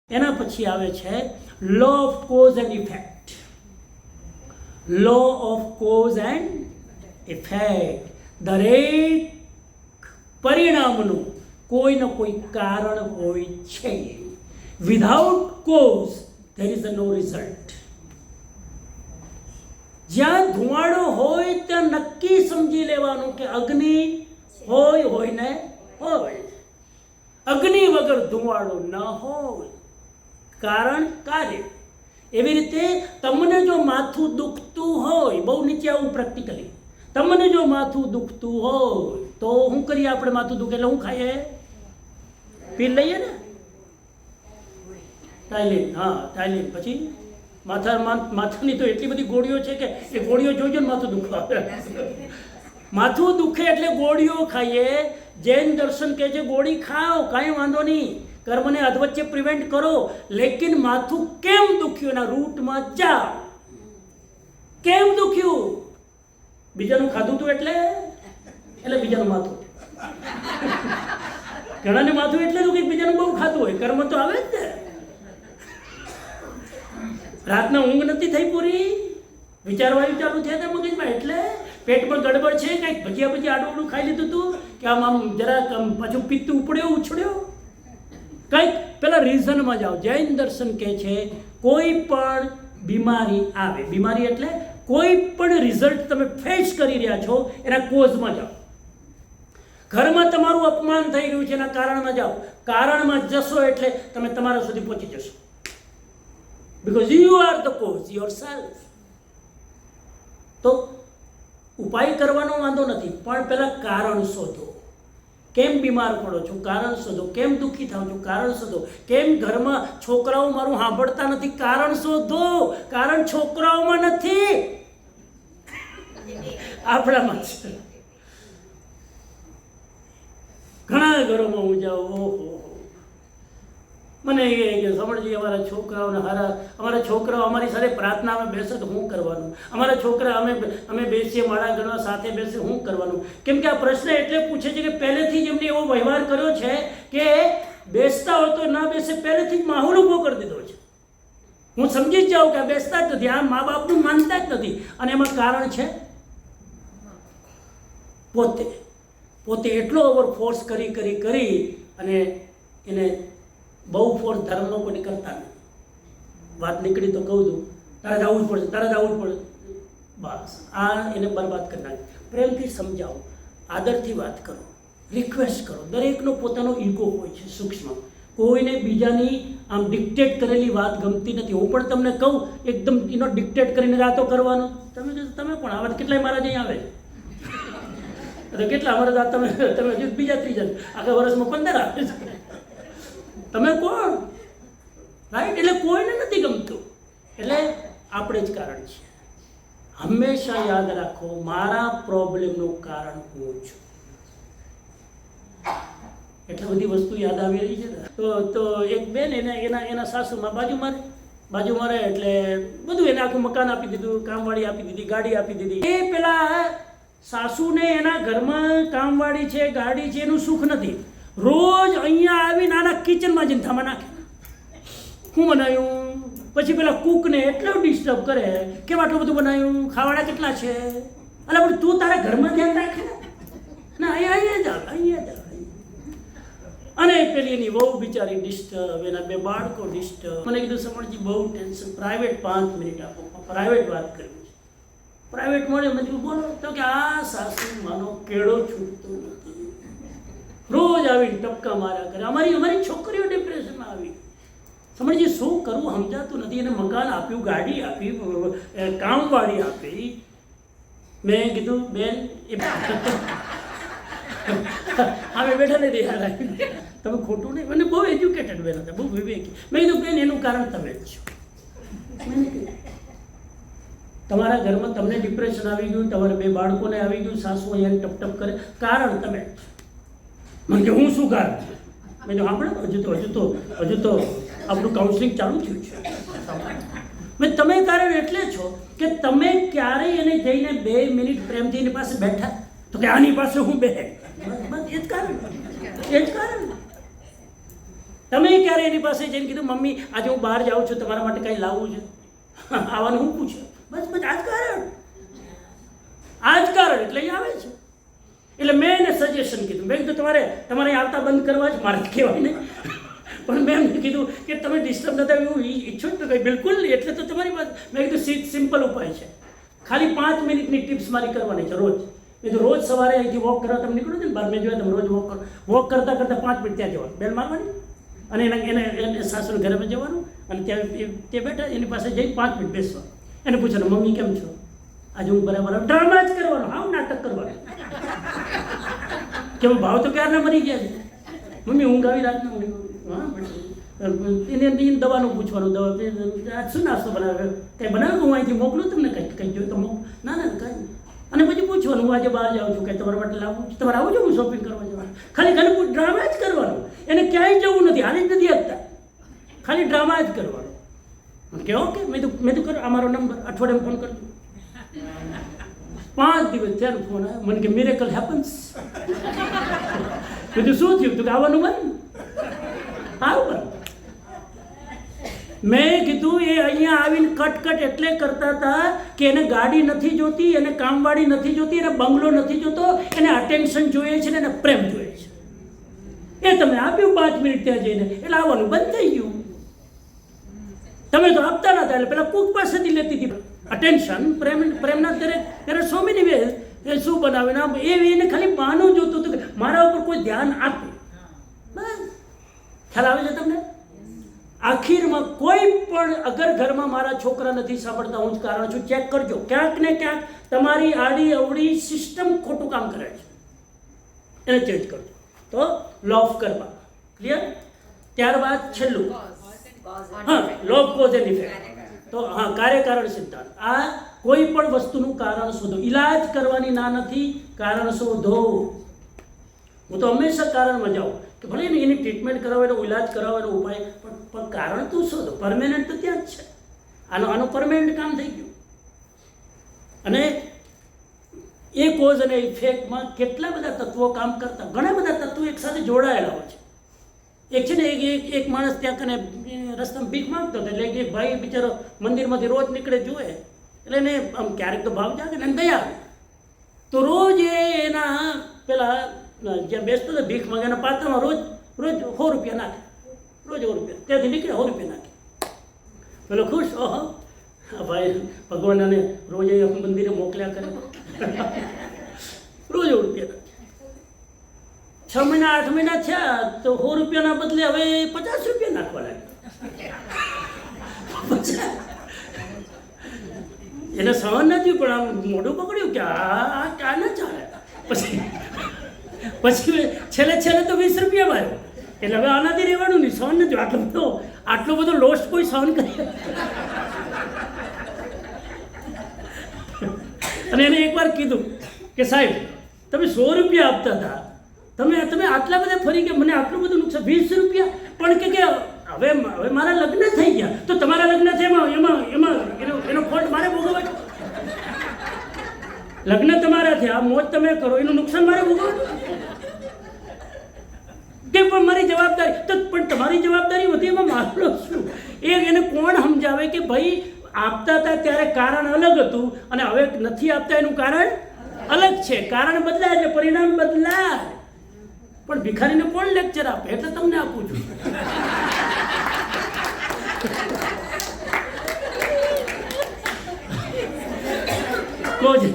એના પછી આવે છે law of cause and effect. Law of cause and effect. દરેક પરિણામનું કોઈ ને કોઈ કારણ હોય છે. Without cause there is no result. જ્યાં ધુમાડો હોય ત્યાં નક્કી સમજી લેવાનું કે અગ્નિ હોય ને હોય. અગ્નિ વગર ધુમાડો ન હોય. કારણ કાર્ય. એવી રીતે તમને જો માથું દુખતું હોય, બહુ નીચે આવું પ્રેક્ટિકલી, તમને જો માથું દુખતું હોય તો શું કરીએ આપણે? માથું દુખે એટલે શું ખાઈએ? પીલ લઈએ ને, ટાઇલિન. હા, ટાઇલિન. પછી માથાની તો એટલી બધી ગોળીઓ છે કે એ ગોળીઓ જોઈજો ને માથું દુખવા. માથું દુખે એટલે ગોળીઓ ખાઈએ. જૈન દર્શન કહે છે ગોળી ખાઓ, કાંઈ વાંધો નહીં, કર્મને અધવચ્ચે પ્રિવેન્ટ કરો, લેકિન માથું કેમ દુખ્યું એના રૂટમાં જાઓ. કેમ દુખ્યું? બીજાનું ખાધું હતું એટલે બીજાનું માથું. ઘણાને માથું એટલે દુખે બીજાનું બહુ ખાધું હોય, કર્મ તો આવે જ ને. રાતના ઊંઘ નથી થઈ પૂરી, વિચારવાયું ચાલુ થયા હતા મગજમાં, એટલે પેટમાં ગડબડ છે, કંઈક ભજીયા આડું ખાઈ લીધું હતું કે આમ જરાક પાછું પિત્ત ઉપડ્યો ઉછળ્યો, કંઈક પેલા રીઝનમાં જાઓ. જૈન દર્શન કહે છે કોઈ પણ બીમારી આવે, બીમારી એટલે કોઈ પણ રિઝલ્ટ તમે ફેસ કરી રહ્યા છો એના કોઝમાં જાઓ. ઘરમાં તમારું અપમાન થઈ રહ્યું છે એના કારણમાં જાઓ. કારણમાં જશો એટલે તમે તમારા સુધી પહોંચી જશો. Because you are the cause yourself. તો ઉપાય કરવાનો વાંધો નથી, પણ પહેલાં કારણ શોધો. કેમ બીમાર પડો છો? કારણ શોધો. કેમ દુઃખી થાવ છો? કારણ શોધો. કેમ ઘરમાં છોકરાઓ મારું સાંભળતા નથી? કારણ શોધો. કારણ છોકરાઓમાં નથી, આપણામાં છે. ઘણા ઘરોમાં હું જાઉં, ઓહો, મને એ કે સમજજી અમારા છોકરાઓને અમારા છોકરાઓ અમારી સાથે પ્રાર્થનામાં બેસે તો શું કરવાનું? અમારા છોકરા અમે બેસીએ માળા ગણવા સાથે બેસે શું કરવાનું? કેમ કે આ પ્રશ્ન એટલે પૂછે છે કે પહેલેથી જ એમને એવો વ્યવહાર કર્યો છે કે બેસતા હોય તો ના બેસે, પહેલેથી જ માહોલ ઊભો કરી દીધો છે. હું સમજી જ જાઉં કે આ બેસતા જ નથી, આ મા બાપનું માનતા જ નથી. અને એમાં કારણ છે પોતે એટલો ઓવરફોર્સ કરી અને એને બહુ ફોર્સ ધર્મનો કોઈ કરતા નહીં. વાત નીકળી તો કહું છું, તારે જવું જ પડે, બસ આ એને બરબાદ કરી નાખે. પ્રેમથી સમજાવો, આદરથી વાત કરો, રિક્વેસ્ટ કરો. દરેકનો પોતાનો ઈગો હોય છે સૂક્ષ્મ. કોઈને બીજાની આમ ડિક્ટેટ કરેલી વાત ગમતી નથી. હું પણ તમને કહું એકદમ એનો ડિક્ટેટ કરીને રાતો કરવાનો, તમે પણ આ વાત કેટલાય મારા અહીં આવે છે, કેટલા અમારા તમે હજુ બીજા ત્રીજા આખા વર્ષમાં 15 આવે છે. તમે કોણ? રાઈટ? એટલે કોઈને નથી ગમતું, એટલે આપણે જ કારણ છે. હંમેશા યાદ રાખો, મારા પ્રોબ્લેમનું કારણ હું છું. એટલી બધી વસ્તુ યાદ આવી રહી છે ને. તો એક બેન એના સાસુમાં બાજુ મારે એટલે બધું એને આખું મકાન આપી દીધું, કામવાળી આપી દીધી, ગાડી આપી દીધી. એ પેલા સાસુને એના ઘરમાં કામવાળી છે, ગાડી છે, એનું સુખ નથી. રોજ અહીંયા આવીને આના કિચનમાં જઈને થામાં નાખે, શું બનાવ્યું? પછી પેલા કૂકને એટલો ડિસ્ટર્બ કરે, કેમ આટલું બધું બનાવ્યું? ખાવાડા કેટલા છે? અલા પણ તું તારા ઘરમાં ધ્યાન રાખે ને, અહીંયા જ. અને પેલી એની વહુ બિચારી ડિસ્ટર્બ, એના 2 બાળકો ડિસ્ટર્બ. મને કીધું સમણજી બહુ ટેન્શન, પ્રાઇવેટ 5 મિનિટ આપો, પ્રાઇવેટ વાત કરવી છે. પ્રાઇવેટ મળે, મેં કીધું બોલો. તો કે આ સાસુ માનો કેળો છૂટતો નથી, રોજ આવીને ટપકા માર્યા કરે. અમારી છોકરીઓ ડિપ્રેશનમાં આવી. સમજી શું કરવું સમજાતું નથી. એને મકાન આપ્યું, ગાડી આપી, કામવાળી આપી. મેં કીધું બેન એ અમે બેઠા નથી યાર, તમે ખોટું નહીં. મને બહુ એજ્યુકેટેડ બેન હતા, બહુ વિવેકી. મેં કીધું બેન એનું કારણ તમે જ છો. તમારા ઘરમાં તમને ડિપ્રેશન આવી ગયું, તમારા 2 બાળકોને આવી ગયું, સાસુ અહીંયા ટપ કરે, કારણ તમે જ છો. મને કે હું શું કારણ? મેં તો સાંભળો, હજુ તો આપણું કાઉન્સલિંગ ચાલુ થયું છે. મેં તમે કારણ એટલે છો કે તમે ક્યારેય એને જઈને 2 મિનિટ પ્રેમથી એની પાસે બેઠા તો કે આની પાસે હું બે, બસ એ જ કારણ. તમે ક્યારે એની પાસે જઈને કીધું મમ્મી આજે હું બહાર જાઉં છું તમારા માટે કંઈ લાવવું છે? આવવાનું હું પૂછ્યું? બસ બસ આ જ કારણ એટલે અહીં આવે છે. એટલે મેં એને સજેશન કીધું, મેં કીધું તમારે આવતા બંધ કરવા જ મારે કહેવાય નહીં, પણ મેં એમને કીધું કે તમે ડિસ્ટર્બ ન થાય એવું ઈચ્છો જ કંઈ બિલકુલ નહીં, એટલે તો તમારી પાસે મેં કીધું સિમ્પલ ઉપાય છે, ખાલી 5 મિનિટની ટિપ્સ મારી કરવાની છે રોજ. મેં તો રોજ સવારે અહીંથી વોક કરવા તમે નીકળો છો ને બહાર, મેં જોયા તમે રોજ વોક કરતાં 5 મિનિટ ત્યાં જવાનું, બેલ મારવાની અને એને સાસુના ઘરે જવાનું અને ત્યાં તે બેઠા એની પાસે જઈ 5 મિનિટ બેસવા, એને પૂછવાનું મમ્મી કેમ છો, આજે હું બરાબર, ડ્રામા જ કરવાનો, હાવ નાટક કરવાનું કે ભાવ તો ક્યારના મરી ગયા છે, મમ્મી ઊંઘ આવી રાતના હા એને દવાનું પૂછવાનું, દવા શું નાસ્તો બનાવ્યો, કંઈ બનાવ્યો હું અહીંથી મોકલું તમને, કંઈ જોયું તો ના કાંઈ, અને પછી પૂછવાનું હું આજે બહાર જાઉં છું કંઈ તમારા માટે લાવું છું, તમારે આવું છું હું શોપિંગ કરવા જવાનું, ખાલી ડ્રામા જ કરવાનું, એને ક્યાંય જવું નથી, હાલી જ નથી આપતા, ખાલી ડ્રામા જ કરવાનો. કે ઓકે મેં તો કરો અમારો નંબર અઠવાડિયામાં ફોન કરજો. 5 દિવસ ત્યારે ફોન આવ્યો, મને કે મિરેકલ હેપન્સ. બધું શું થયું? તો કે આવવાનું મન આવું. મેં કીધું એ અહીંયા આવીને કટકટ એટલે કરતા હતા કે એને ગાડી નથી જોતી, એને કામવાળી નથી જોતી, એને બંગલો નથી જોતો, એને અટેન્શન જોઈએ છે ને એને પ્રેમ જોઈએ છે. એ તમે આપ્યું 5 મિનિટ ત્યાં જઈને એટલે આવવાનું બંધ થઈ ગયું. તમે તો આપતા નતા એટલે પેલા કુક પાસેથી લેતી હતી અટેન્શન, પ્રેમના ત્યારે સો મેની વે શું બનાવે એને ખાલી બહાનું જોતું હતું કે મારા ઉપર કોઈ ધ્યાન આપે. બસ ખ્યાલ આવે છે તમને? આખીરમાં કોઈ પણ અગર ઘરમાં મારા છોકરા નથી સાંભળતા, હું જ કારણ છું, ચેક કરજો, ક્યાંક ને ક્યાંક તમારી આડી અવડી સિસ્ટમ ખોટું કામ કરે છે, એને ચેન્જ કરજો. તો લો ઓફ કરવા ક્લિયર. ત્યારબાદ છેલ્લું હા law of cause and effect. તો હા કાર્યકારણ સિદ્ધાંત. આ કોઈ પણ વસ્તુનું કારણ શોધો, ઈલાજ કરવાની ના નથી, કારણ શોધો. હું તો હંમેશા કારણમાં જાઉં કે ભલે ને એની ટ્રીટમેન્ટ કરાવો, એનો ઇલાજ કરાવો, એનો ઉપાય, પણ કારણ તું શોધો. પરમેનન્ટ તો ત્યાં જ છે. આનું પરમેનન્ટ કામ થઈ ગયું. અને એ કોઝ અને ઇફેક્ટમાં કેટલા બધા તત્વો કામ કરતા, ઘણા બધા તત્વો એકસાથે જોડાયેલા હોય છે. એક છે ને એક માણસ ત્યાં કને રસ્તામાં ભીખ માંગતો હતો, એટલે એક ભાઈ બિચારો મંદિરમાંથી રોજ નીકળે જોવે એટલે એને આમ ક્યારેક તો ભાવ જાગે ને દયા આવે, તો રોજ એના પેલા જ્યાં બેસતો હતો ભીખ માંગે એના પાત્રમાં રોજ 100 રૂપિયા નાખે, રોજ 100 રૂપિયા, ત્યાંથી નીકળે 100 રૂપિયા નાખે. પેલો ખુશ, ઓહો ભાઈ ભગવાન આને રોજ મંદિરે મોકલ્યા કરે, રોજ 100 રૂપિયા નાખે. 6 મહિના 8 મહિના થયા તો 100 રૂપિયાના બદલે હવે 50 રૂપિયા નાખવા લાગ્યા. એને સહન નથી, પણ આમ મોઢું પકડ્યું કે આ ના ચાલે. પછી છેલ્લે તો 20 રૂપિયામાં આવ્યો, એટલે હવે આનાથી રહેવાનું નહીં, સહન નથી. આટલો બધો લોસ કોઈ સહન કરે. અને એને એકવાર કીધું કે સાહેબ તમે 100 રૂપિયા આપતા હતા, તમે આટલા બધા ફરી ગયા, મને આટલું બધું નુકસાન, 20 રૂપિયા. પણ કે હવે મારા લગ્ન થઈ ગયા, તો તમારા લગ્ન થયા એમાં એનો ફોલ્ટ મારે ભોગવવા. લગ્ન તમારા થયા, મોજ તમે કરો, એનું નુકસાન મારે ભોગવવું કે પણ મારી જવાબદારી તો, પણ તમારી જવાબદારી હતી એમાં મારો શું? એને કોણ સમજાવે કે ભાઈ આપતા હતા ત્યારે કારણ અલગ હતું અને હવે નથી આપતા એનું કારણ અલગ છે. કારણ બદલાય એટલે પરિણામ બદલાય. પણ ભિખારીને કોણ લેક્ચર આપે? એટલે તમને આપું છું. કોઝ